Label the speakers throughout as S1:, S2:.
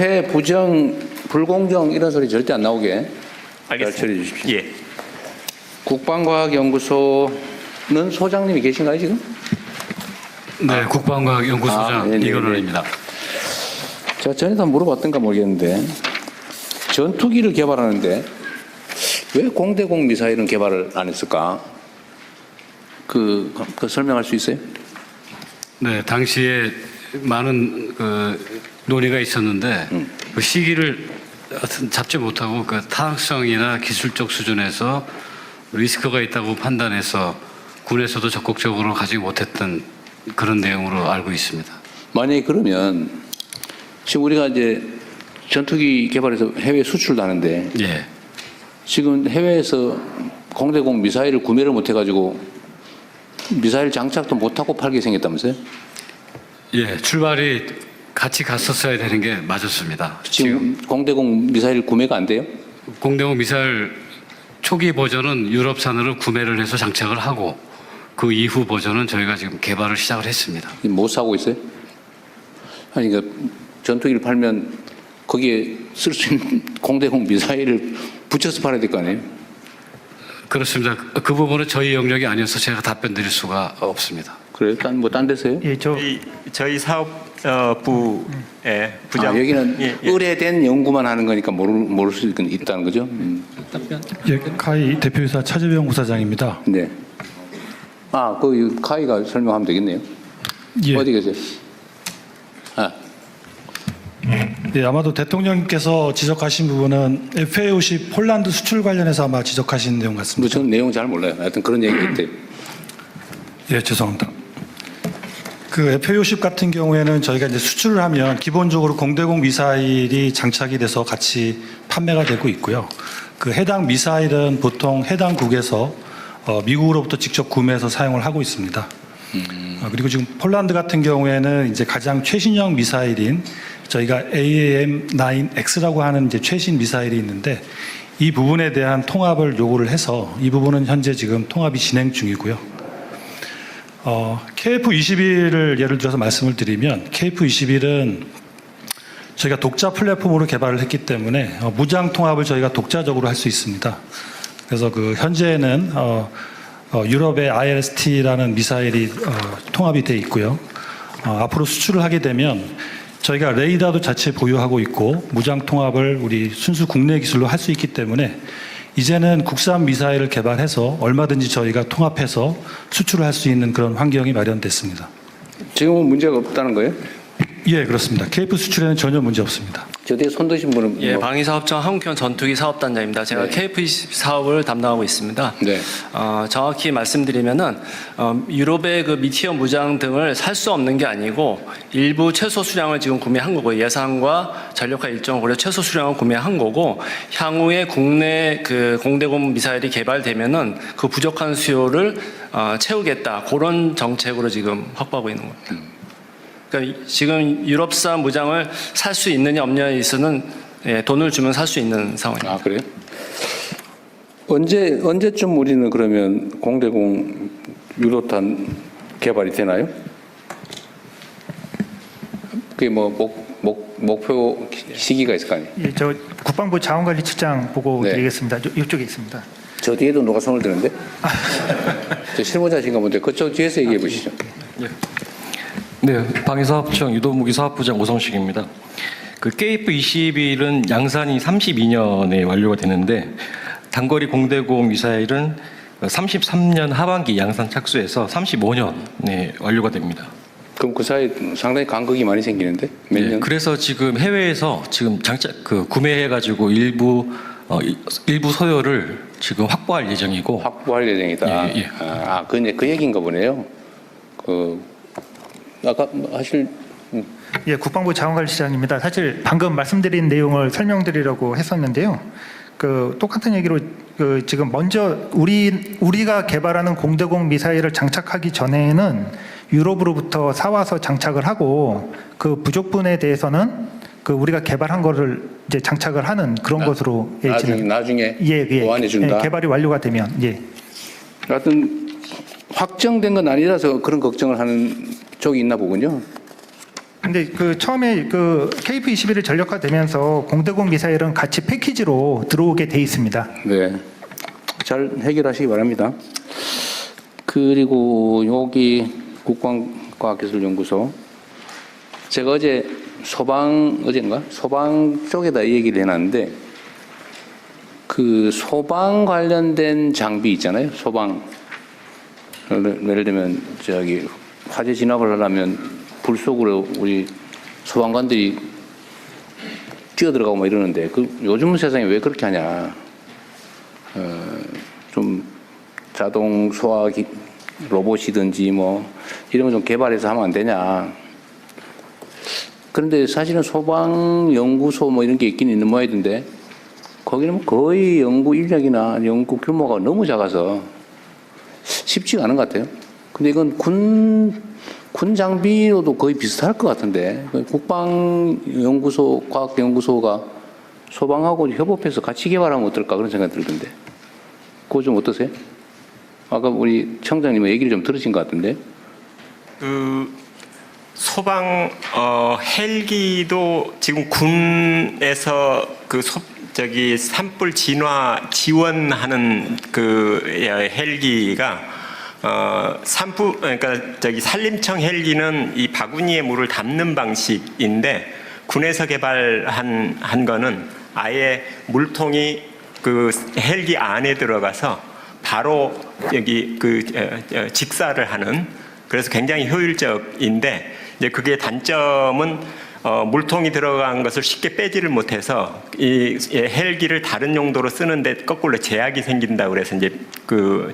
S1: 해 부정, 불공정 이런 소리 절대 안 나오게 잘 처리해 주십시오.
S2: 예.
S1: 국방과학연구소는 소장님이 계신가요 지금?
S3: 네, 국방과학연구소장 이건원입니다.
S1: 제가 전에도 물어봤던가 모르겠는데 전투기를 개발하는데 왜 공대공 미사일은 개발을 안 했을까? 그 설명할 수 있어요?
S3: 네, 당시에 많은 논의가 있었는데 그 시기를 잡지 못하고 그 타당성이나 기술적 수준에서 리스크가 있다고 판단해서 군에서도 적극적으로 가지 못했던 그런 내용으로 알고 있습니다.
S1: 만약에 그러면 지금 우리가 이제 전투기 개발해서 해외 수출도 하는데
S3: 예.
S1: 지금 해외에서 공대공 미사일을 구매를 못 해가지고 미사일 장착도 못하고 팔게 생겼다면서요?
S3: 예, 출발이 같이 갔었어야 되는 게 맞았습니다.
S1: 지금 공대공 미사일 구매가 안 돼요?
S3: 공대공 미사일 초기 버전은 유럽산으로 구매를 해서 장착을 하고 그 이후 버전은 저희가 지금 개발을 시작을 했습니다.
S1: 못 사고 있어요? 아니 그러니까 전투기를 팔면 거기에 쓸 수 있는 공대공 미사일을 붙여서 팔아야 될 거 아니에요?
S3: 그렇습니다. 그 부분은 저희 영역이 아니어서 제가 답변 드릴 수가 없습니다.
S1: 그래요? 딴 데서요?
S2: 예, 저희 사업부의 부장.
S1: 여기는 의뢰된 연구만 하는 거니까 모를 수 있다는 거죠?
S4: 예, 카이 대표이사 차재병 부사장입니다.
S1: 네. 그 카이가 설명하면 되겠네요.
S4: 예.
S1: 어디 계세요?
S4: 예, 아마도 대통령께서 지적하신 부분은 FA50 폴란드 수출 관련해서 아마 지적하신 내용 같습니다.
S1: 저는 내용 잘 몰라요. 하여튼 그런 얘기 있대요.
S4: 예, 죄송합니다. 그 FA50 같은 경우에는 저희가 이제 수출을 하면 기본적으로 공대공 미사일이 장착이 돼서 같이 판매가 되고 있고요. 그 해당 미사일은 보통 해당국에서 미국으로부터 직접 구매해서 사용을 하고 있습니다. 그리고 지금 폴란드 같은 경우에는 이제 가장 최신형 미사일인 저희가 AAM-9X라고 하는 이제 최신 미사일이 있는데 이 부분에 대한 통합을 요구를 해서 이 부분은 현재 지금 통합이 진행 중이고요. KF-21을 예를 들어서 말씀을 드리면 KF-21은 저희가 독자 플랫폼으로 개발을 했기 때문에 무장 통합을 저희가 독자적으로 할 수 있습니다. 그래서 그 현재는 유럽의 IRST라는 미사일이 통합이 돼 있고요. 앞으로 수출을 하게 되면 저희가 레이더도 자체 보유하고 있고 무장 통합을 우리 순수 국내 기술로 할 수 있기 때문에 이제는 국산 미사일을 개발해서 얼마든지 저희가 통합해서 수출을 할 수 있는 그런 환경이 마련됐습니다.
S1: 지금은 문제가 없다는 거예요?
S4: 예, 그렇습니다. KF 수출에는 전혀 문제 없습니다.
S1: 저 뒤에 손 드신 분은
S5: 예, 방위사업청 한국형 전투기 사업단장입니다. 제가
S1: 네.
S5: KF 사업을 담당하고 있습니다.
S1: 네.
S5: 정확히 말씀드리면은 유럽의 그 미티어 무장 등을 살 수 없는 게 아니고 일부 최소 수량을 지금 구매한 거고 예산과 전력화 일정을 고려 최소 수량을 구매한 거고 향후에 국내 그 공대공 미사일이 개발되면은 그 부족한 수요를 채우겠다 그런 정책으로 지금 확보하고 있는 겁니다. 그러니까 지금 유럽산 무장을 살 수 있느냐 없느냐에 있어서는 돈을 주면 살 수 있는 상황입니다.
S1: 그래요? 언제쯤 우리는 그러면 공대공 유로탄 개발이 되나요? 그게 뭐 목표 시기가 있을 거 아니에요?
S2: 예, 저 국방부 자원관리처장 보고
S1: 네.
S2: 드리겠습니다. 이쪽에 있습니다.
S1: 저 뒤에도 누가 손을 드는데? 저 실무자신가 본데 그쪽 뒤에서 얘기해 보시죠.
S6: 네, 방위사업청 유도무기사업부장 오성식입니다. 그 KF-21은 양산이 32년에 완료가 되는데 단거리 공대공 미사일은 33년 하반기 양산 착수해서 35년에 완료가 됩니다.
S1: 그럼 그 사이 상당히 간극이 많이 생기는데 몇 년?
S6: 그래서 지금 해외에서 지금 구매해가지고 일부 소요를 지금 확보할 예정이고.
S1: 확보할 예정이다.
S6: 예.
S1: 그 얘기인가 보네요. 아까 하실
S2: 예, 국방부 자원관리처장입니다. 사실 방금 말씀드린 내용을 설명드리려고 했었는데요. 그 똑같은 얘기로 그 지금 먼저 우리가 개발하는 공대공 미사일을 장착하기 전에는 유럽으로부터 사와서 장착을 하고 그 부족분에 대해서는 그 우리가 개발한 거를 이제 장착을 하는 그런 것으로
S1: 나중에
S2: 예,
S1: 보완해 준다.
S2: 예, 개발이 완료가 되면 예.
S1: 하여튼 확정된 건 아니라서 그런 걱정을 하는 쪽이 있나 보군요.
S2: 근데 그 처음에 그 KF-21이 전력화되면서 공대공 미사일은 같이 패키지로 들어오게 돼 있습니다.
S1: 네. 잘 해결하시기 바랍니다. 그리고 여기 국방과학기술연구소. 제가 어젠가? 소방 쪽에다 이 얘기를 해놨는데, 그 소방 관련된 장비 있잖아요. 소방. 예를 들면, 화재 진압을 하려면 불 속으로 우리 소방관들이 뛰어들어가고 뭐 이러는데, 요즘 세상에 왜 그렇게 하냐. 좀 자동 소화 로봇이든지 뭐 이런 거 좀 개발해서 하면 안 되냐. 그런데 사실은 소방연구소 뭐 이런 게 있긴 있는 모양이던데, 거기는 거의 연구 인력이나 연구 규모가 너무 작아서 쉽지가 않은 것 같아요. 근데 이건 군 장비로도 거의 비슷할 것 같은데, 국방연구소, 과학연구소가 소방하고 협업해서 같이 개발하면 어떨까 그런 생각이 들던데, 그거 좀 어떠세요? 아까 우리 청장님 얘기를 좀 들으신 것 같은데.
S7: 그 소방 헬기도 지금 군에서 그 산불 진화 지원하는 그 헬기가 그러니까 산림청 헬기는 이 바구니에 물을 담는 방식인데, 군에서 개발한 거는 아예 물통이 그 헬기 안에 들어가서 바로 여기 직사를 하는, 그래서 굉장히 효율적인데, 이제 그게 단점은 물통이 들어간 것을 쉽게 빼지를 못해서 이 헬기를 다른 용도로 쓰는데 거꾸로 제약이 생긴다고 그래서 이제 그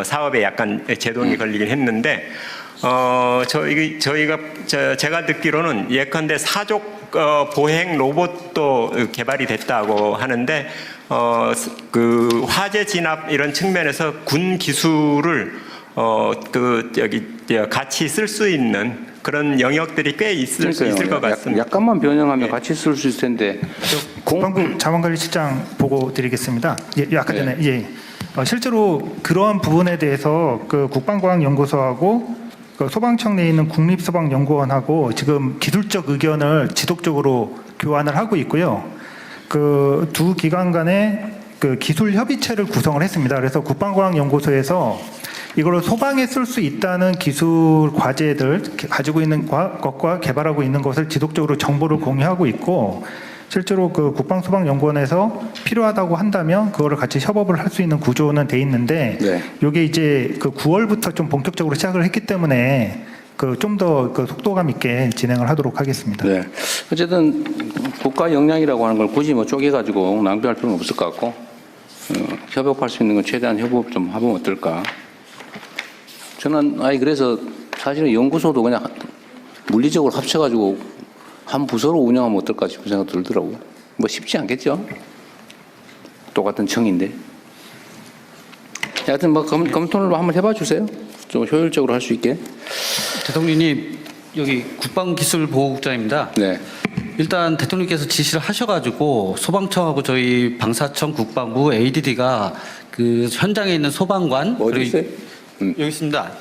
S7: 사업에 약간 제동이 걸리긴 했는데, 제가 듣기로는 예컨대 사족 보행 로봇도 개발이 됐다고 하는데, 그 화재 진압 이런 측면에서 군 기술을 같이 쓸 수 있는 그런 영역들이 꽤 있을 것 같습니다.
S1: 약간만 변형하면 같이 쓸 수 있을 텐데.
S2: 국방부 자원관리실장 보고 드리겠습니다. 아까 전에 실제로 그러한 부분에 대해서 그 국방과학연구소하고 그 소방청 내에 있는 국립소방연구원하고 지금 기술적 의견을 지속적으로 교환을 하고 있고요. 그 두 기관 간에 그 기술 협의체를 구성을 했습니다. 그래서 국방과학연구소에서 이걸 소방에 쓸 수 있다는 기술 과제들 가지고 있는 것과 개발하고 있는 것을 지속적으로 정보를 공유하고 있고, 실제로 그 국방소방연구원에서 필요하다고 한다면 그거를 같이 협업을 할 수 있는 구조는 돼 있는데,
S1: 네.
S2: 이게 이제 그 9월부터 좀 본격적으로 시작을 했기 때문에 그 좀 더 그 속도감 있게 진행을 하도록 하겠습니다.
S1: 네. 어쨌든 국가 역량이라고 하는 걸 굳이 뭐 쪼개가지고 낭비할 필요는 없을 것 같고, 협업할 수 있는 건 최대한 협업 좀 해보면 어떨까. 저는 그래서 사실은 연구소도 그냥 물리적으로 합쳐가지고 한 부서로 운영하면 어떨까 싶은 생각 들더라고요. 뭐 쉽지 않겠죠? 똑같은 청인데. 하여튼 뭐 검토를 한번 해봐 주세요. 좀 효율적으로 할 수 있게.
S3: 대통령님, 여기 국방기술보호국장입니다.
S1: 네.
S3: 일단 대통령께서 지시를 하셔가지고 소방청하고 저희 방사청, 국방부, ADD가 그 현장에 있는 소방관
S1: 어디 있어요?
S3: 여기 있습니다.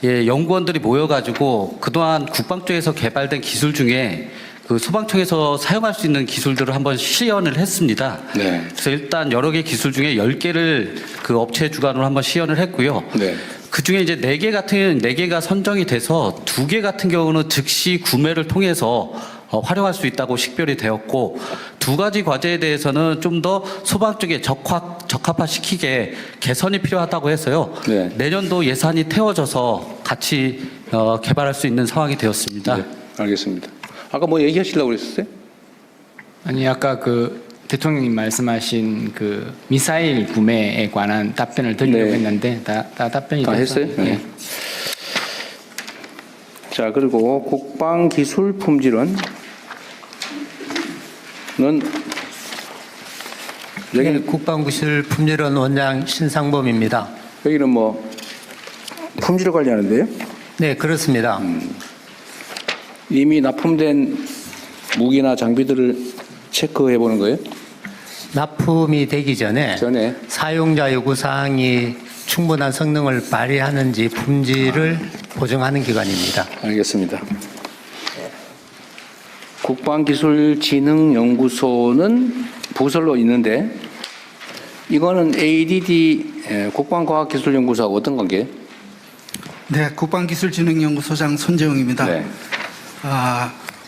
S3: 예, 연구원들이 모여가지고 그동안 국방 쪽에서 개발된 기술 중에 그 소방청에서 사용할 수 있는 기술들을 한번 시연을 했습니다.
S1: 네.
S3: 그래서 일단 여러 개 기술 중에 10개를 그 업체 주관으로 한번 시연을 했고요.
S1: 네.
S3: 그 중에 이제 4개가 선정이 돼서 2개 같은 경우는 즉시 구매를 통해서 활용할 수 있다고 식별이 되었고, 2가지 과제에 대해서는 좀 더 소방 쪽에 적합화시키게 개선이 필요하다고 해서요.
S1: 네.
S3: 내년도 예산이 태워져서 같이 개발할 수 있는 상황이 되었습니다.
S1: 네. 알겠습니다. 아까 뭐 얘기하시려고 그랬었어요?
S8: 아니 아까 그 대통령님 말씀하신 그 미사일 구매에 관한 답변을 드리려고
S1: 네.
S8: 했는데 다 답변이
S1: 다
S8: 돼서,
S1: 했어요? 네. 자, 그리고 국방기술 품질은
S9: 네, 국방기술 품질원 원장 신상범입니다.
S1: 여기는 뭐 품질 관리하는데요?
S9: 네, 그렇습니다.
S1: 이미 납품된 무기나 장비들을 체크해 보는 거예요?
S9: 납품이 되기 전에 사용자 요구사항이 충분한 성능을 발휘하는지 품질을 보증하는 기관입니다.
S1: 알겠습니다. 국방기술진흥연구소는 부설로 있는데 이거는 ADD 국방과학기술연구소하고 어떤 관계?
S10: 네, 국방기술진흥연구소장 손재웅입니다.
S1: 네.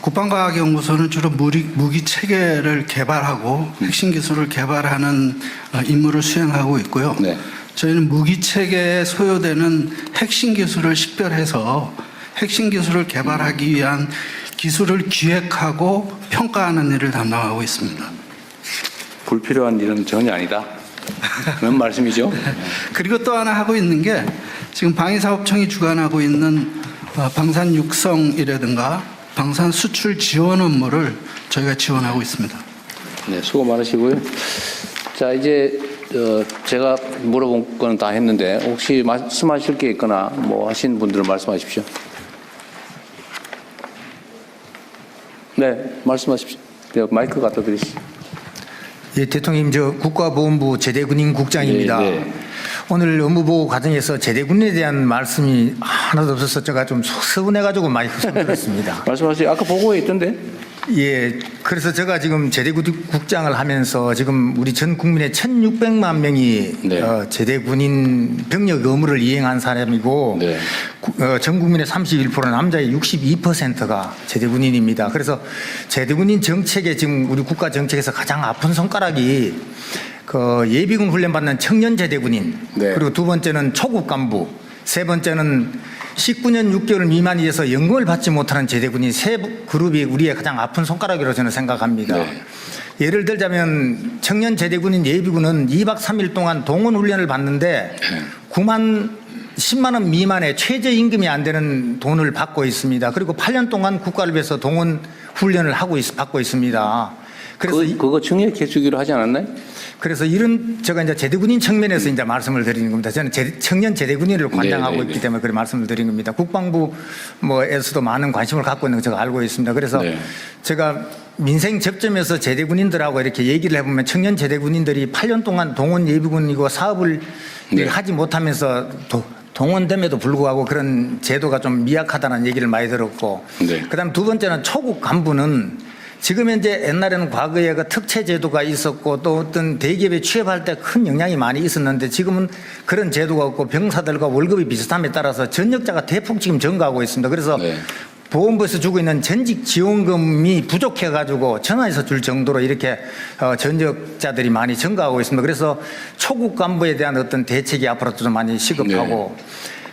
S10: 국방과학연구소는 주로 무기 체계를 개발하고 핵심 기술을 개발하는 임무를 수행하고 있고요.
S1: 네.
S10: 저희는 무기 체계에 소요되는 핵심 기술을 식별해서 핵심 기술을 개발하기 위한 기술을 기획하고 평가하는 일을 담당하고 있습니다.
S1: 불필요한 일은 전혀 아니다. 그런 말씀이죠?
S10: 그리고 또 하나 하고 있는 게 지금 방위사업청이 주관하고 있는 방산 육성이라든가 방산 수출 지원 업무를 저희가 지원하고 있습니다.
S1: 네, 수고 많으시고요. 자, 이제 제가 물어본 건 다 했는데 혹시 말씀하실 게 있거나 뭐 하신 분들은 말씀하십시오. 네, 말씀하십시오. 네, 마이크 갖다 드리시죠.
S11: 예, 대통령님, 저 국가보훈부 제대군인 국장입니다.
S1: 네, 네.
S11: 오늘 업무보고 과정에서 제대군에 대한 말씀이 하나도 없어서 제가 좀 서운해가지고 많이 걱정스럽습니다.
S1: 말씀하세요. 아까 보고에 있던데.
S11: 예, 그래서 제가 지금 제대국장을 하면서 지금 우리 전 국민의 1,600만 명이
S1: 네.
S11: 제대군인 병력 의무를 이행한 사람이고
S1: 네.
S11: 전 국민의 31% 남자의 62%가 제대군인입니다. 그래서 제대군인 정책에 지금 우리 국가 정책에서 가장 아픈 손가락이 그 예비군 훈련 받는 청년 제대군인,
S1: 네.
S11: 그리고 두 번째는 초급 간부, 세 번째는 19년 6개월 미만이 돼서 연금을 받지 못하는 제대군인 세 그룹이 우리의 가장 아픈 손가락이라고 저는 생각합니다.
S1: 네.
S11: 예를 들자면 청년 제대군인 예비군은 2박 3일 동안 동원 훈련을 받는데 10만 원 미만의 최저임금이 안 되는 돈을 받고 있습니다. 그리고 8년 동안 국가를 위해서 동원 훈련을 받고 있습니다. 그래서
S1: 그거 청약해 주기로 하지 않았나요?
S11: 그래서 이런 제가 이제 제대군인 측면에서 이제 말씀을 드리는 겁니다. 저는 청년 제대군인을 관장하고
S1: 네, 네,
S11: 있기 때문에 그런 말씀을 드리는 겁니다. 국방부 뭐에서도 많은 관심을 갖고 있는 거 제가 알고 있습니다. 그래서
S1: 네.
S11: 제가 민생 접점에서 제대군인들하고 이렇게 얘기를 해보면 청년 제대군인들이 8년 동안 동원 예비군이고 사업을
S1: 네.
S11: 하지 못하면서 동원됨에도 불구하고 그런 제도가 좀 미약하다는 얘기를 많이 들었고,
S1: 네.
S11: 그다음 두 번째는 초급 간부는 지금 현재 옛날에는 과거에 그 특채 제도가 있었고 또 어떤 대기업에 취업할 때 큰 영향이 많이 있었는데 지금은 그런 제도가 없고 병사들과 월급이 비슷함에 따라서 전역자가 대폭 지금 증가하고 있습니다. 그래서
S1: 네.
S11: 보건부에서 주고 있는 전직 지원금이 부족해가지고 전화해서 줄 정도로 이렇게 전역자들이 많이 증가하고 있습니다. 그래서 초급 간부에 대한 어떤 대책이 앞으로도 좀 많이 시급하고,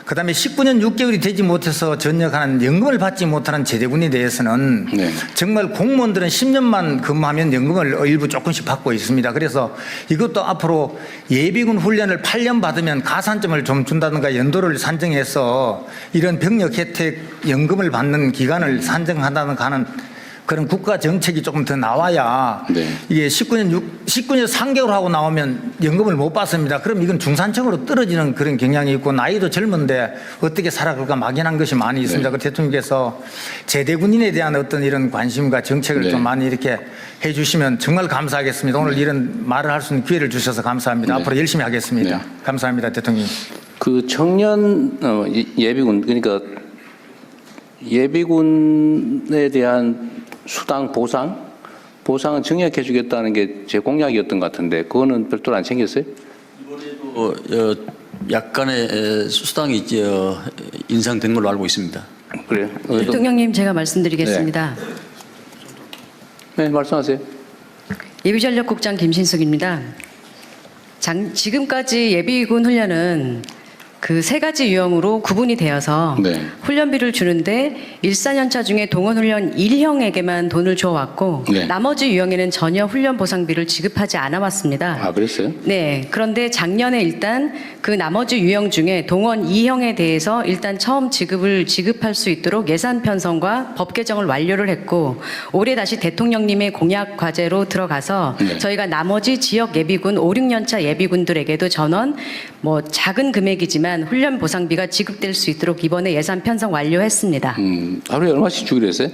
S11: 그다음에 19년 6개월이 되지 못해서 전역하는 연금을 받지 못하는 제대군에 대해서는
S1: 네.
S11: 정말 공무원들은 10년만 근무하면 연금을 일부 조금씩 받고 있습니다. 그래서 이것도 앞으로 예비군 훈련을 8년 받으면 가산점을 좀 준다든가 연도를 산정해서 이런 병력 혜택 연금을 받는 기간을 산정한다든가 하는 그런 국가 정책이 조금 더 나와야
S1: 네.
S11: 이게 19년 3개월 하고 나오면 연금을 못 받습니다. 그럼 이건 중산층으로 떨어지는 그런 경향이 있고 나이도 젊은데 어떻게 살아갈까 막연한 것이 많이 있습니다.
S1: 네.
S11: 그 대통령께서 제대군인에 대한 어떤 이런 관심과 정책을
S1: 네.
S11: 좀 많이 이렇게 해 주시면 정말 감사하겠습니다. 오늘 이런 말을 할 수 있는 기회를 주셔서 감사합니다.
S1: 네.
S11: 앞으로 열심히 하겠습니다.
S1: 네.
S11: 감사합니다, 대통령.
S1: 그 청년 예비군, 그러니까 예비군에 대한 수당 보상은 증액해 주겠다는 게 제 공약이었던 것 같은데 그거는 별도로 안 챙겼어요?
S12: 약간의 수당이 인상된 걸로 알고 있습니다.
S1: 그래요?
S13: 대통령님, 제가 말씀드리겠습니다.
S1: 네, 말씀하세요.
S13: 예비전력국장 김신숙입니다. 지금까지 예비군 훈련은 그 세 가지 유형으로 구분이 되어서
S1: 네.
S13: 훈련비를 주는데 1~4년차 중에 동원훈련 1형에게만 돈을 줘왔고
S1: 네.
S13: 나머지 유형에는 전혀 훈련 보상비를 지급하지 않아 왔습니다.
S1: 아, 그랬어요?
S13: 네. 그런데 작년에 일단 그 나머지 유형 중에 동원 2형에 대해서 일단 처음 지급할 수 있도록 예산 편성과 법 개정을 완료를 했고 올해 다시 대통령님의 공약 과제로 들어가서
S1: 네.
S13: 저희가 나머지 지역 예비군 5~6년차 예비군들에게도 전원 뭐 작은 금액이지만 훈련 보상비가 지급될 수 있도록 이번에 예산 편성 완료했습니다.
S1: 하루에 얼마씩 주기로 했어요?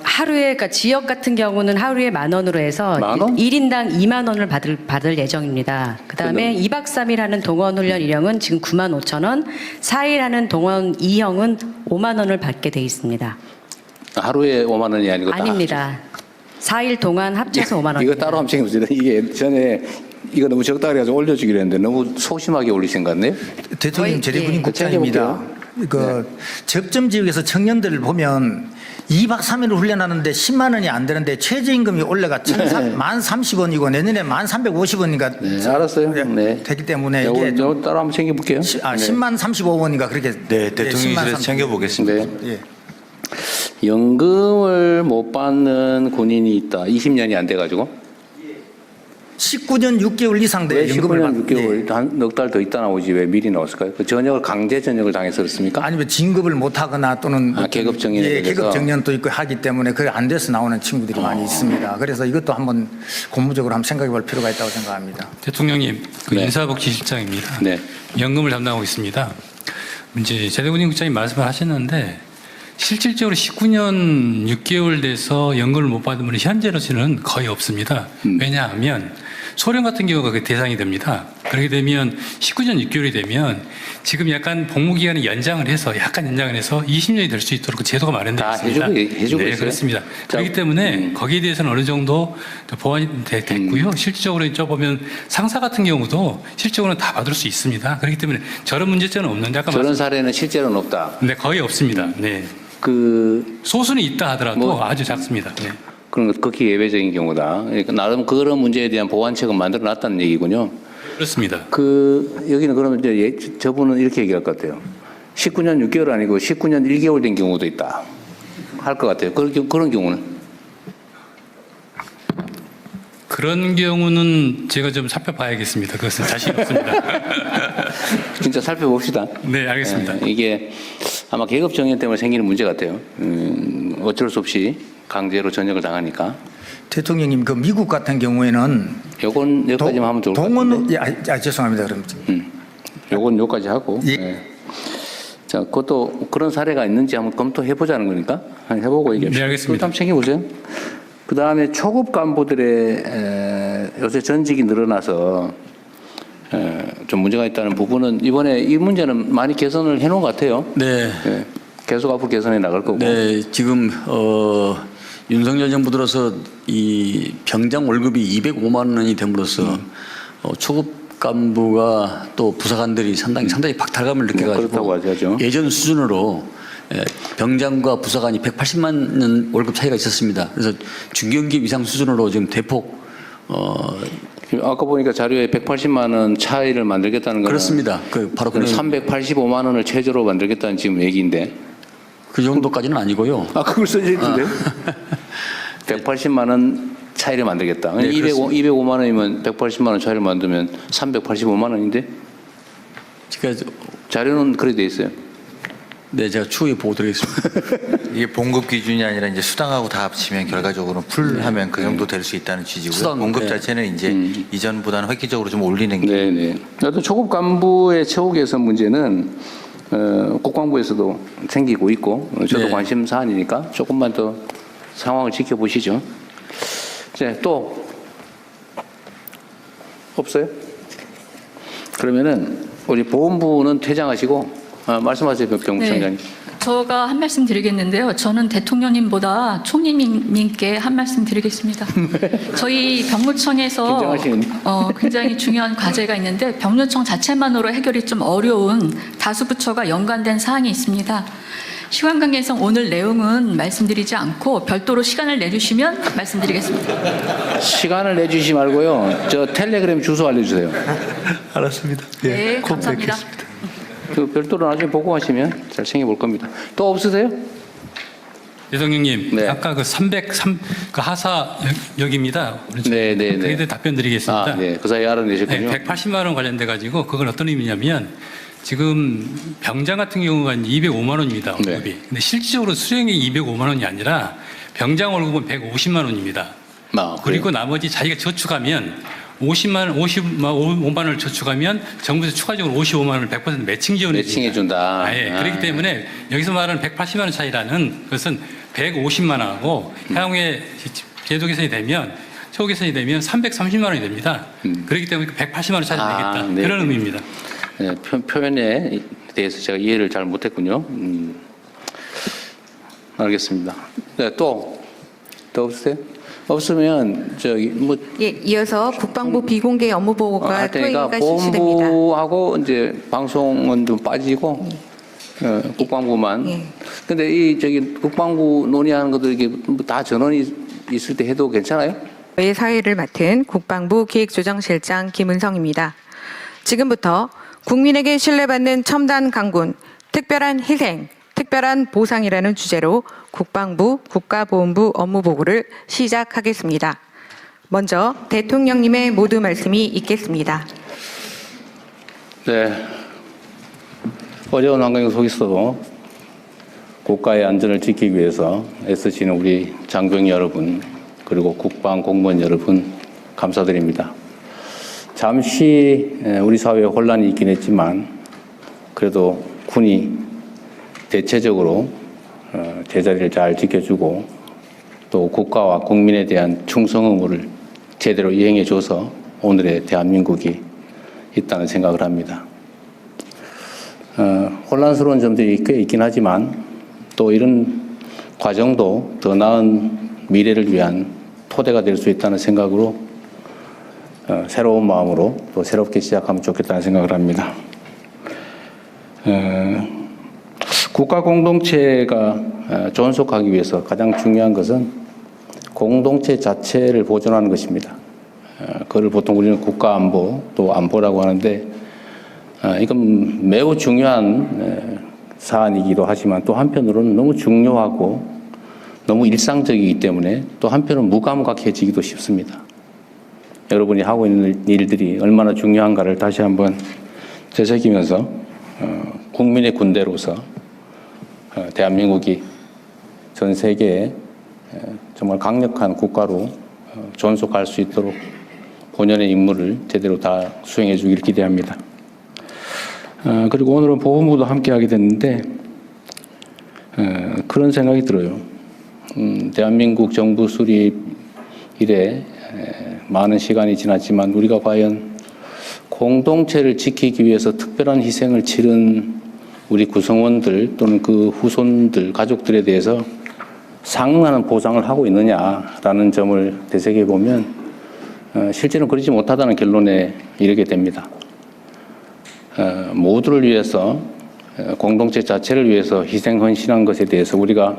S13: 하루에, 그러니까 지역 같은 경우는 하루에 10,000원으로 해서
S1: 10,000원?
S13: 1인당 20,000원을 받을 예정입니다. 그 다음에 2박 3일 하는 동원훈련 1형은 지금 95,000원, 4일 하는 동원 2형은 50,000원을 받게 돼 있습니다.
S1: 하루에 5만 원이 아니고
S13: 아닙니다. 4일 동안 합쳐서 5만 원.
S1: 이거 따로 한번 챙겨보세요. 이게 전에 이거 너무 적다 그래가지고 올려주기로 했는데 너무 소심하게 올리신 것 같네요.
S11: 대통령 재래군인 국장입니다. 그
S1: 네.
S11: 접점 지역에서 청년들을 보면 2박 3일을 훈련하는데 10만 원이 안 되는데 최저임금이 올라가 1,030원이고 내년에 1,350원인가
S1: 네, 알았어요. 네.
S11: 되기 때문에
S1: 요거
S11: 이게 좀
S1: 따로 한번 챙겨볼게요.
S11: 10만 35원인가 그렇게
S14: 네, 대통령실에서 챙겨보겠습니다.
S1: 네.
S11: 예.
S1: 연금을 못 받는 군인이 있다. 20년이 안 돼가지고.
S11: 19년 6개월 이상
S1: 왜
S11: 돼 연금을
S1: 19년 6개월 넉 달 더 있다 나오지 왜 미리 나왔을까요? 그 전역을 강제 전역을 당해서 그렇습니까?
S11: 아니면 진급을 못 하거나 또는
S1: 계급 정년에
S11: 예,
S1: 대해서?
S11: 계급 정년도 있고 하기 때문에 그게 안 돼서 나오는 친구들이 많이 있습니다. 그래서 이것도 한번 고무적으로 한번 생각해 볼 필요가 있다고 생각합니다.
S15: 대통령님, 그
S1: 네.
S15: 인사복지실장입니다.
S1: 네.
S15: 연금을 담당하고 있습니다. 이제 재래군인 국장님 말씀을 하셨는데 실질적으로 19년 6개월 돼서 연금을 못 받은 분이 현재로서는 거의 없습니다. 왜냐하면 소련 같은 경우가 그 대상이 됩니다. 그렇게 되면 19년 6개월이 되면 지금 약간 복무기간을 연장을 해서 약간 연장을 해서 20년이 될 수 있도록 그 제도가 마련되어 있습니다.
S1: 해주고
S15: 네,
S1: 있어요?
S15: 그렇습니다. 그렇기 때문에 거기에 대해서는 어느 정도 보완이 됐고요. 실질적으로 이제 보면 상사 같은 경우도 실질적으로는 다 받을 수 있습니다. 그렇기 때문에 저런 문제점은 없는데 아까
S1: 저런 사례는 실제로는 없다.
S15: 네, 거의 없습니다. 네.
S1: 그
S15: 소수는 있다 하더라도
S1: 뭐-
S15: 아주 작습니다. 네.
S1: 그런 것 극히 예외적인 경우다. 그러니까 나름 그런 문제에 대한 보완책은 만들어 놨다는 얘기군요.
S15: 그렇습니다.
S1: 그 여기는 그러면 이제 저분은 이렇게 얘기할 것 같아요. 19년 6개월 아니고 19년 1개월 된 경우도 있다. 할 것 같아요. 그런 경우는
S15: 그런 경우는 제가 좀 살펴봐야겠습니다. 그것은 자신 없습니다.
S1: 진짜 살펴봅시다.
S15: 네, 알겠습니다.
S1: 이게 아마 계급 정년 때문에 생기는 문제 같아요. 어쩔 수 없이 강제로 전역을 당하니까.
S11: 대통령님 그 미국 같은 경우에는
S1: 요건 여기까지만 하면 좋을 것
S11: 동원 죄송합니다. 그럼
S1: 요건 요까지 하고.
S11: 예.
S1: 네. 자, 그것도 그런 사례가 있는지 한번 검토해 보자는 거니까 한번 해보고 얘기합시다.
S15: 네, 알겠습니다.
S1: 그것도 한번 챙겨보세요. 그 다음에 초급 간부들의 요새 전직이 늘어나서 좀 문제가 있다는 부분은 이번에 이 문제는 많이 개선을 해놓은 것 같아요.
S12: 네.
S1: 네. 계속 앞으로 개선해 나갈 거고.
S12: 네, 지금 윤석열 정부 들어서 이 병장 월급이 205만 원이 됨으로써 초급 간부가 또 부사관들이 상당히 박탈감을 느껴가지고
S1: 하죠.
S12: 예전 수준으로 병장과 부사관이 180만 원 월급 차이가 있었습니다. 그래서 중견급 이상 수준으로 지금 대폭
S1: 아까 보니까 자료에 180만 원 차이를 만들겠다는 거는
S12: 그렇습니다. 그 바로
S1: 385만 원을 최저로 만들겠다는 지금 얘기인데.
S12: 그 정도까지는 아니고요.
S1: 아, 그걸 써져 있는데. 180만 원 차이를 만들겠다.
S12: 네,
S1: 205만 원이면 180만 원 차이를 만들면 385만 원인데.
S12: 그러니까
S1: 자료는 그래 돼 있어요.
S12: 네, 제가 추후에 보고 드리겠습니다.
S14: 이게 봉급 기준이 아니라 이제 수당하고 다 합치면 결과적으로 풀하면 그 정도 될 수 있다는 취지고요.
S12: 수당,
S14: 봉급
S12: 네.
S14: 자체는 이제 이전보다는 획기적으로 좀 올리는 게.
S1: 네네. 어떤 초급 간부의 처우 개선 문제는 국방부에서도 생기고 있고 저도
S12: 네.
S1: 관심 사안이니까 조금만 더 상황을 지켜보시죠. 이제 또 없어요? 그러면은 우리 보훈부는 퇴장하시고 말씀하세요, 병부청장님.
S16: 제가 한 말씀 드리겠는데요. 저는 대통령님보다 총리님께 한 말씀 드리겠습니다. 저희 병무청에서 굉장히 중요한 과제가 있는데 병무청 자체만으로 해결이 좀 어려운 다수 부처가 연관된 사항이 있습니다. 시간 관계상 오늘 내용은 말씀드리지 않고 별도로 시간을 내주시면 말씀드리겠습니다.
S1: 시간을 내주시지 말고요. 저 텔레그램 주소 알려주세요.
S2: 알았습니다.
S16: 네, 감사합니다.
S1: 그 별도로 나중에 보고하시면 잘 챙겨볼 겁니다. 또 없으세요?
S15: 대통령님,
S1: 네.
S15: 아까 그 303 그 하사역입니다.
S1: 네네네.
S15: 그에 대해 답변 드리겠습니다.
S1: 아, 네. 그 사이 알아내셨군요.
S15: 네, 180만 원 관련돼 가지고 그건 어떤 의미냐면 지금 병장 같은 경우가 205만 원입니다. 월급이.
S1: 네.
S15: 근데 실질적으로 수령액이 205만 원이 아니라 병장 월급은 150만 원입니다. 그리고 나머지 자기가 저축하면 55만 원을 저축하면 정부에서 추가적으로 55만 원을 100% 매칭 지원해
S1: 매칭해 준다.
S15: 예. 그렇기 때문에 여기서 말하는 180만 원 차이라는 것은 150만 원하고 향후에 제도 개선이 되면 처우 개선이 되면 330만 원이 됩니다. 그렇기 때문에 180만 원 차이를 내겠다.
S1: 네.
S15: 그런 의미입니다.
S1: 네, 표현에 대해서 제가 이해를 잘 못했군요. 알겠습니다. 네, 또 없으세요? 없으면 저기 뭐
S17: 예, 이어서 국방부 비공개 업무 보고가
S1: 그러니까
S17: 토의가 실시됩니다.
S1: 본부하고 이제 방송은 좀 빠지고 국방부만. 근데 이 저기 국방부 논의하는 것들 이게 다 전원이 있을 때 해도 괜찮아요?
S17: 의 사회를 맡은 국방부 기획조정실장 김은성입니다. 지금부터 국민에게 신뢰받는 첨단 강군, 특별한 희생, 특별한 보상이라는 주제로 국방부 국가보훈부 업무보고를 시작하겠습니다. 먼저 대통령님의 모두 말씀이 있겠습니다.
S1: 네. 어려운 환경 속에서도 국가의 안전을 지키기 위해서 애쓰시는 우리 장병 여러분, 그리고 국방 공무원 여러분 감사드립니다. 잠시 우리 사회에 혼란이 있긴 했지만 그래도 군이 대체적으로 제자리를 잘 지켜주고 또 국가와 국민에 대한 충성 의무를 제대로 이행해줘서 오늘의 대한민국이 있다는 생각을 합니다. 혼란스러운 점들이 꽤 있긴 하지만 또 이런 과정도 더 나은 미래를 위한 토대가 될 수 있다는 생각으로 새로운 마음으로 또 새롭게 시작하면 좋겠다는 생각을 합니다. 국가 공동체가 존속하기 위해서 가장 중요한 것은 공동체 자체를 보존하는 것입니다. 그걸 보통 우리는 국가 안보 또 안보라고 하는데 이건 매우 중요한 사안이기도 하지만 또 한편으로는 너무 중요하고 너무 일상적이기 때문에 또 한편은 무감각해지기도 쉽습니다. 여러분이 하고 있는 일들이 얼마나 중요한가를 다시 한번 되새기면서 국민의 군대로서 대한민국이 전 세계에 정말 강력한 국가로 존속할 수 있도록 본연의 임무를 제대로 다 수행해 주길 기대합니다. 그리고 오늘은 보훈부도 함께 하게 됐는데 그런 생각이 들어요. 대한민국 정부 수립 이래 많은 시간이 지났지만 우리가 과연 공동체를 지키기 위해서 특별한 희생을 치른 우리 구성원들 또는 그 후손들, 가족들에 대해서 상응하는 보상을 하고 있느냐라는 점을 되새겨 보면 실제는 그러지 못하다는 결론에 이르게 됩니다. 모두를 위해서 공동체 자체를 위해서 희생 헌신한 것에 대해서 우리가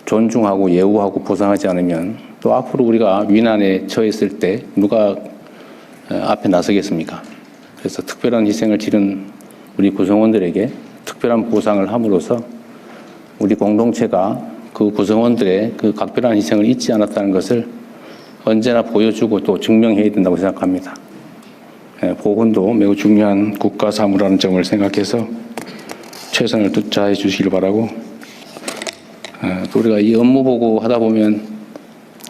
S1: 존중하고 예우하고 보상하지 않으면 또 앞으로 우리가 위난에 처했을 때 누가 앞에 나서겠습니까? 그래서 특별한 희생을 치른 우리 구성원들에게 특별한 보상을 함으로써 우리 공동체가 그 구성원들의 그 각별한 희생을 잊지 않았다는 것을 언제나 보여주고 또 증명해야 된다고 생각합니다. 보훈도 매우 중요한 국가 사무라는 점을 생각해서 최선을 다해 주시길 바라고 또 우리가 이 업무 보고 하다 보면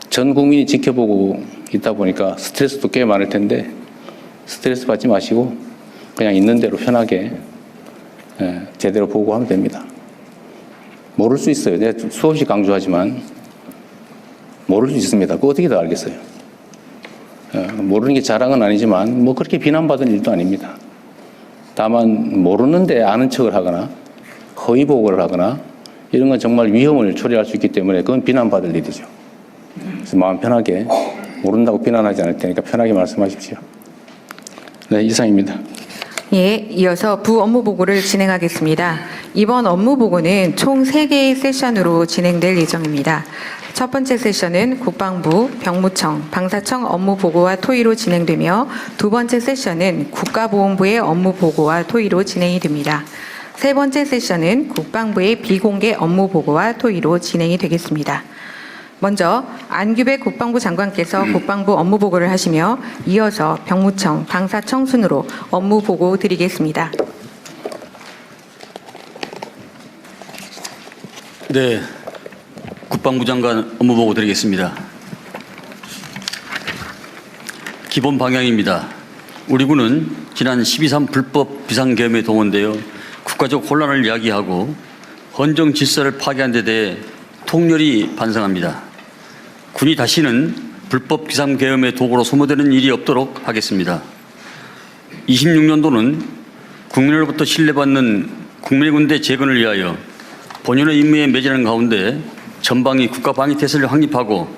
S1: 전 국민이 지켜보고 있다 보니까 스트레스도 꽤 많을 텐데 스트레스 받지 마시고 그냥 있는 대로 편하게 제대로 보고하면 됩니다. 모를 수 있어요. 내가 수없이 강조하지만 모를 수 있습니다. 그거 어떻게 다 알겠어요. 모르는 게 자랑은 아니지만 뭐 그렇게 비난받은 일도 아닙니다. 다만 모르는데 아는 척을 하거나 허위 보고를 하거나 이런 건 정말 위험을 초래할 수 있기 때문에 그건 비난받을 일이죠. 그래서 마음 편하게 모른다고 비난하지 않을 테니까 편하게 말씀하십시오. 네, 이상입니다.
S17: 예, 이어서 부 업무 보고를 진행하겠습니다. 이번 업무 보고는 총 3개의 세션으로 진행될 예정입니다. 첫 번째 세션은 국방부, 병무청, 방사청 업무 보고와 토의로 진행되며 두 번째 세션은 국가보훈부의 업무 보고와 토의로 진행이 됩니다. 세 번째 세션은 국방부의 비공개 업무 보고와 토의로 진행이 되겠습니다. 먼저 안규백 국방부 장관께서 국방부 업무 보고를 하시며 이어서 병무청, 방사청 순으로 업무 보고 드리겠습니다.
S12: 네, 국방부 장관 업무 보고 드리겠습니다. 기본 방향입니다. 우리 군은 지난 12.3 불법 비상계엄에 동원되어 국가적 혼란을 야기하고 헌정 질서를 파괴한 데 대해 통렬히 반성합니다. 군이 다시는 불법 비상계엄의 도구로 소모되는 일이 없도록 하겠습니다. 26년도는 국민으로부터 신뢰받는 국민의 군대 재건을 위하여 본연의 임무에 매진하는 가운데 전방위 국가방위태세를 확립하고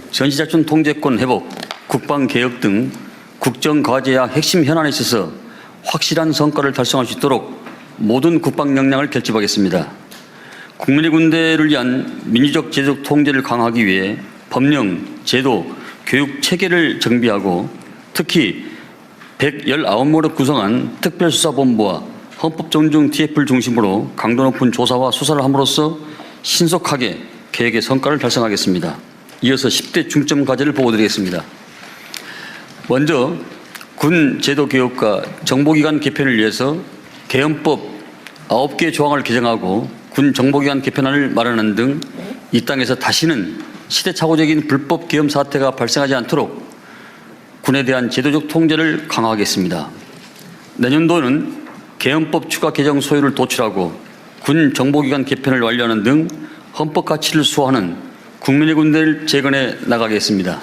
S12: 전시작전 통제권 회복, 국방개혁 등 국정과제와 핵심 현안에 있어서 확실한 성과를 달성할 수 있도록 모든 국방 역량을 결집하겠습니다. 국민의 군대를 위한 민주적 제도적 통제를 강화하기 위해 법령, 제도, 교육 체계를 정비하고 특히 119명으로 구성한 특별수사본부와 헌법존중 TF를 중심으로 강도 높은 조사와 수사를 함으로써 신속하게 계획의 성과를 달성하겠습니다. 이어서 10대 중점 과제를 보고드리겠습니다. 먼저 군 제도 개혁과 정보기관 개편을 위해서 개헌법 9개 조항을 개정하고 군 정보기관 개편안을 마련하는 등 이 땅에서 다시는 시대착오적인 불법 계엄 사태가 발생하지 않도록 군에 대한 제도적 통제를 강화하겠습니다. 내년도는 개헌법 추가 개정 소요를 도출하고 군 정보기관 개편을 완료하는 등 헌법 가치를 수호하는 국민의 군대를 재건해 나가겠습니다.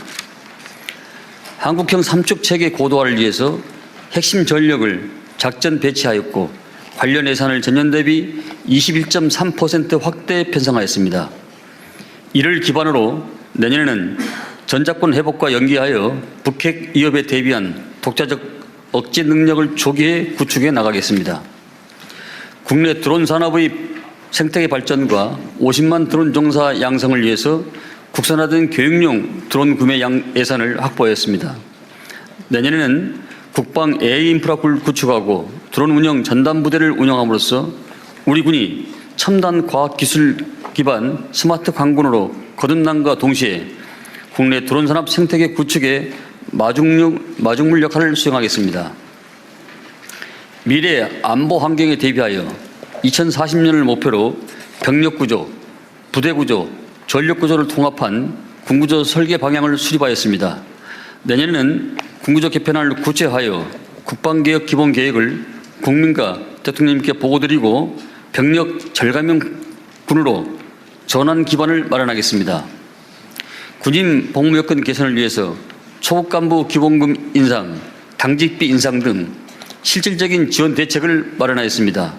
S12: 한국형 삼축 체계 고도화를 위해서 핵심 전력을 작전 배치하였고 관련 예산을 전년 대비 21.3% 확대 편성하였습니다. 이를 기반으로 내년에는 전작권 회복과 연계하여 북핵 위협에 대비한 독자적 억제 능력을 조기에 구축해 나가겠습니다. 국내 드론 산업의 생태계 발전과 50만 드론 종사 양성을 위해서 국산화된 교육용 드론 구매 예산을 확보했습니다. 내년에는 국방 AI 인프라를 구축하고 드론 운영 전담 부대를 운영함으로써 우리 군이 첨단 과학기술 기반 스마트 강군으로 거듭남과 동시에 국내 드론 산업 생태계 구축에 마중물 역할을 수행하겠습니다. 미래 안보 환경에 대비하여 2040년을 목표로 병력 구조, 부대 구조, 전력 구조를 통합한 군구조 설계 방향을 수립하였습니다. 내년에는 군구조 개편안을 구체화하여 국방개혁 기본 계획을 국민과 대통령님께 보고드리고 병력 절감형 군으로 전환 기반을 마련하겠습니다. 군인 복무 여건 개선을 위해서 초급 간부 기본급 인상, 당직비 인상 등 실질적인 지원 대책을 마련하였습니다.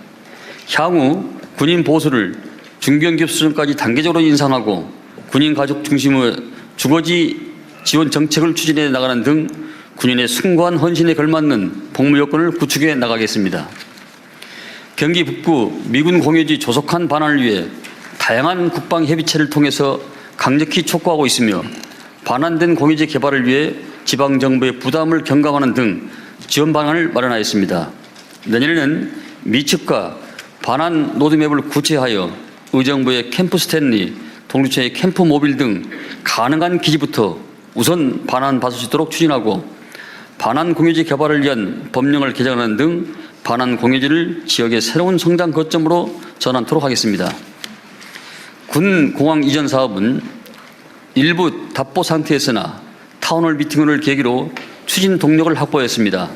S12: 향후 군인 보수를 중견기업 수준까지 단계적으로 인상하고 군인 가족 중심의 주거지 지원 정책을 추진해 나가는 등 군인의 숭고한 헌신에 걸맞는 복무 여건을 구축해 나가겠습니다. 경기 북부 미군 공여지 조속한 반환을 위해 다양한 국방 협의체를 통해서 강력히 촉구하고 있으며 반환된 공여지 개발을 위해 지방정부의 부담을 경감하는 등 지원 방안을 마련하였습니다. 내년에는 미측과 반환 로드맵을 구체하여 의정부의 캠프 스탠리, 동두천의 캠프 모빌 등 가능한 기지부터 우선 반환 받을 수 있도록 추진하고 반환 공유지 개발을 위한 법령을 개정하는 등 반환 공유지를 지역의 새로운 성장 거점으로 전환토록 하겠습니다. 군 공항 이전 사업은 일부 답보 상태였으나 타운홀 미팅을 계기로 추진 동력을 확보했습니다.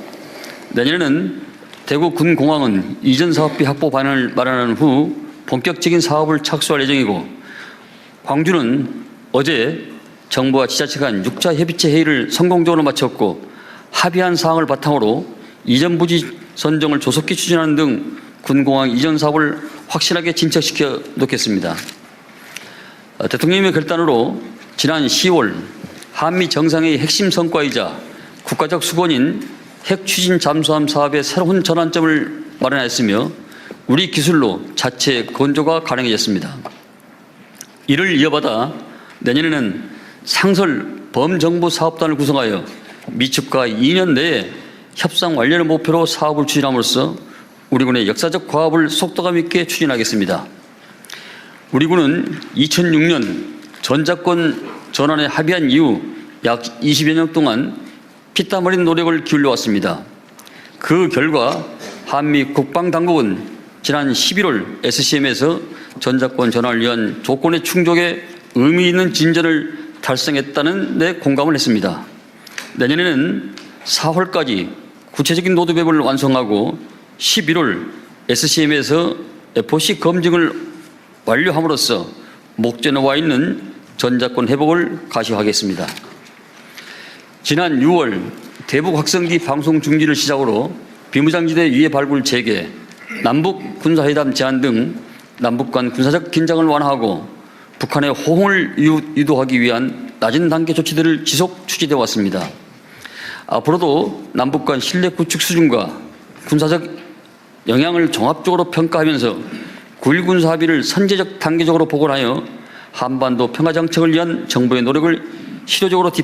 S12: 내년에는 대구 군 공항은 이전 사업비 확보 방안을 마련한 후 본격적인 사업을 착수할 예정이고 광주는 어제 정부와 지자체 간 6자 협의체 회의를 성공적으로 마쳤고 합의한 사항을 바탕으로 이전 부지 선정을 조속히 추진하는 등 군공항 이전 사업을 확실하게 진척시켜 놓겠습니다. 대통령님의 결단으로 지난 10월 한미 정상회의 핵심 성과이자 국가적 수건인 핵 추진 잠수함 사업의 새로운 전환점을 마련하였으며 우리 기술로 자체 건조가 가능해졌습니다. 이를 이어받아 내년에는 상설 범정부 사업단을 구성하여 미측과 2년 내에 협상 완료를 목표로 사업을 추진함으로써 우리 군의 역사적 과업을 속도감 있게 추진하겠습니다. 우리 군은 2006년 전작권 전환에 합의한 이후 약 20여 년 동안 피땀 흘린 노력을 기울여 왔습니다. 그 결과 한미 국방당국은 지난 11월 SCM에서 전작권 전환을 위한 조건의 충족에 의미 있는 진전을 달성했다는 데 공감을 했습니다. 내년에는 4월까지 구체적인 로드맵을 완성하고 11월 SCM에서 FOC 검증을 완료함으로써 목전에 와 있는 전작권 회복을 가시화하겠습니다. 지난 6월 대북 확성기 방송 중지를 시작으로 비무장지대 위해 발굴 재개, 남북 군사회담 제안 등 남북 간 군사적 긴장을 완화하고 북한의 호응을 유도하기 위한 낮은 단계 조치들을 지속 추진해 왔습니다. 앞으로도 남북 간 신뢰 구축 수준과 군사적 영향을 종합적으로 평가하면서 9.1 군사 합의를 선제적 단계적으로 복원하여 한반도 평화 정책을 위한 정부의 노력을 실효적으로 뒷받침하겠습니다.